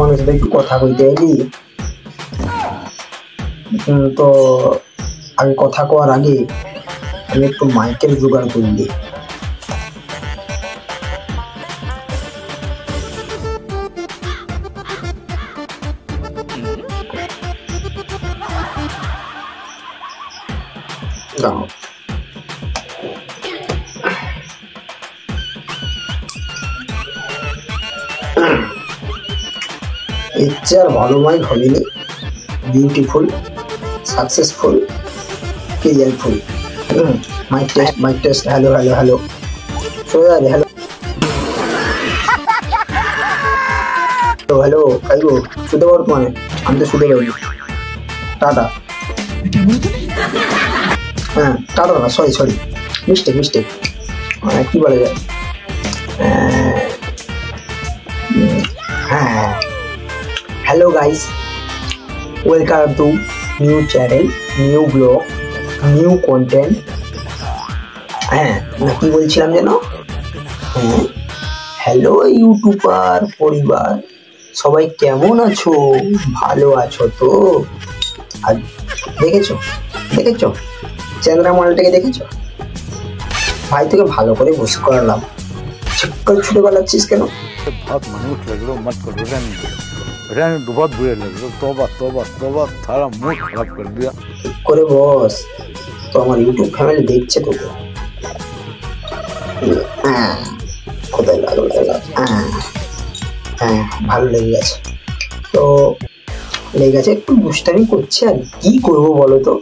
তোমার সাথে একটু কথা কইতে এলি। তো আগে কথা কওয়ার আগে আমি একটু মাইকের জোগাড় করলি। দাও এর চেয়ে আর ভালো মাইক হবেনি। Beautiful, successful, careerful. Mic test. Hello hello hello, সোজা হ্যালো হ্যালো কাইগো, শুনতে পারো তোমায়? আমি তো শুনতে পাইনি। টাটা। হ্যাঁ টাটা না, সরি সরি, মিস্টেক। কি বলা যায়? হ্যাঁ, hello guys, welcome to new channel, new blog, new content. হ্যাঁ না, কি বলছিলাম যেন? হ্যাঁ, হ্যালো ইউটিউবার পরিবার, সবাই কেমন আছো? ভালো আছো তো? আর দেখেছো চ্যাংড়া মালটাকে দেখেছো? ভাই তোকে ভালো করে বসে করালাম, চিক্কল ছুটে বেড়াচ্ছিস কেন? बहुत मनुष्य लग रहा, मत करो, रहने दो, बहुत बुरे लग रहे। तौबा, सारा मूड खराब कर दिया। ঠিক করে বস, তো আমার ইউটিউব ফ্যামিলি দেখছে তোকে। কোথায় লাগলো? হ্যাঁ ভালো লেগে গেছে তো, একটু দুষ্টামি করছে। আর কি করবো বলো তো,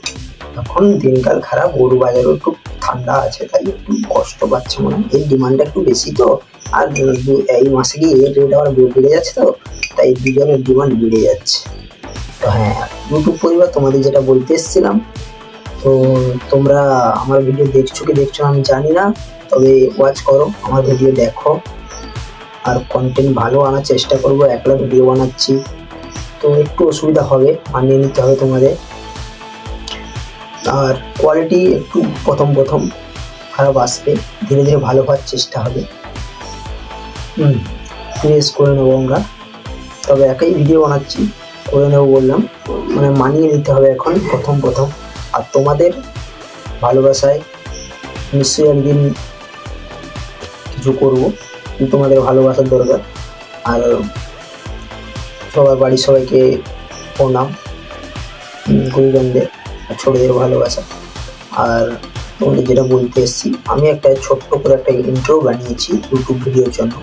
এখন দিনকাল খারাপ, গরু বাজারও একটু ঠান্ডা আছে, তাই একটু কষ্ট পাচ্ছে মনে হয়। এর ডিমান্ডটা একটু বেশি তো, আর এই মাসে কি এর রেট আবার বেড়ে যাচ্ছে, তো তাই দুজনের ডিমান্ড বেড়ে যাচ্ছে। তো হ্যাঁ ইউটিউব পরিবার, তোমাদের যেটা বলতে এসেছিলাম, তো তোমরা আমার ভিডিও দেখছো কি দেখছো আমি জানি না, তবে ওয়াচ করো, আমার ভিডিও দেখো, আর কন্টেন্ট ভালো আনার চেষ্টা করবো। একলা ভিডিও বানাচ্ছি তো একটু অসুবিধা হবে, মানিয়ে নিতে হবে তোমাদের। আর কোয়ালিটি একটু প্রথম খারাপ আসবে, ধীরে ধীরে ভালো হওয়ার চেষ্টা হবে। প্রেস করে নেবো আমরা, তবে একাই ভিডিও বানাচ্ছি, করে নেবো বললাম, মানে মানিয়ে নিতে হবে এখন প্রথম। আর তোমাদের ভালোবাসায় নিশ্চয়ই একদিন কিছু করবো, তোমাদের ভালোবাসার দরকার। আর বাড়ির সবাইকে প্রণাম, গুরুজনদের আর ছোটদের ভালোবাসা। আর তোমাদের যেটা বলতে এসেছি, আমি একটা ছোট্ট করে একটা ইন্ট্রো বানিয়েছি ইউটিউব ভিডিওর জন্য,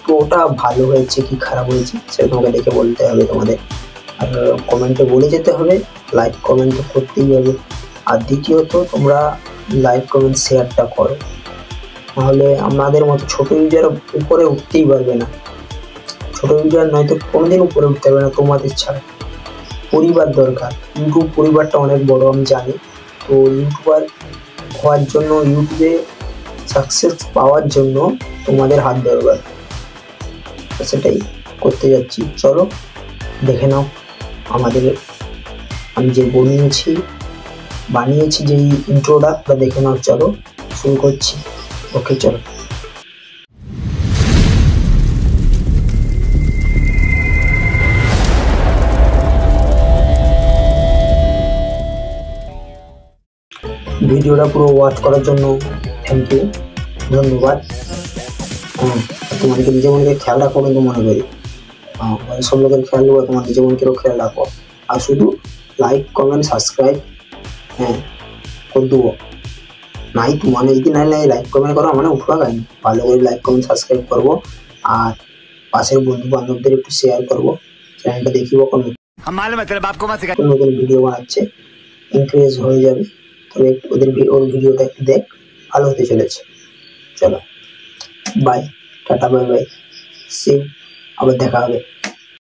তো ওটা ভালো হয়েছে কি খারাপ হয়েছে সেটা তোমাকে দেখে বলতে হবে তোমাদের। আর কমেন্টে বলে যেতে হবে, লাইক কমেন্ট তো করতেই হবে। আর দ্বিতীয়ত তোমরা লাইক কমেন্ট শেয়ারটা করো, নাহলে আমাদের মতো ছোটো ইউজার উপরে উঠতেই পারবে না। ছোটো ইউজার নয়তো কোনোদিন উপরে উঠতে পারবে না তোমাদের ছাড়া। পরিবার দরকার, ইউটিউব পরিবারটা অনেক বড় আমি জানি, তো ইউটিউবার হওয়ার জন্য, ইউটিউবে সাকসেস পাওয়ার জন্য তোমাদের হাত দরকার, সেটাই করতে যাচ্ছি। চলো দেখে নাও আমাদের, আমি যে বানিয়েছি যে ইন্ট্রোটা, দেখে নাও। চলো শুরু করছি। ওকে চলো। ভিডিওটা পুরো ওয়াচ করার জন্য থ্যাংক ইউ, ধন্যবাদ। তোমাদেরকে নিজে মনকে খেয়াল রাখো, কিন্তু মনে করি সব লোকের খেয়াল দেবো, তোমার নিজে মনকেও খেয়াল রাখো। আর শুধু লাইক কমেন্ট সাবস্ক্রাইব করে দেবো, নাই তোমার যদি নাই লাইক কমেন্ট করো, মানে উঠবা গাই, ভালো করে লাইক কমেন্ট সাবস্ক্রাইব করবো। আর পাশের বন্ধু বান্ধবদের একটু শেয়ার করবো, চ্যানেলটা দেখিব, নতুন ভিডিও বানাচ্ছে, ইনক্রিজ হয়ে যাবে। তবে ওর ভিডিওটা একটু দেখ, ভালো হতে চলেছে। চলো বাই, টাটা, বাই, সি, আবার দেখা হবে।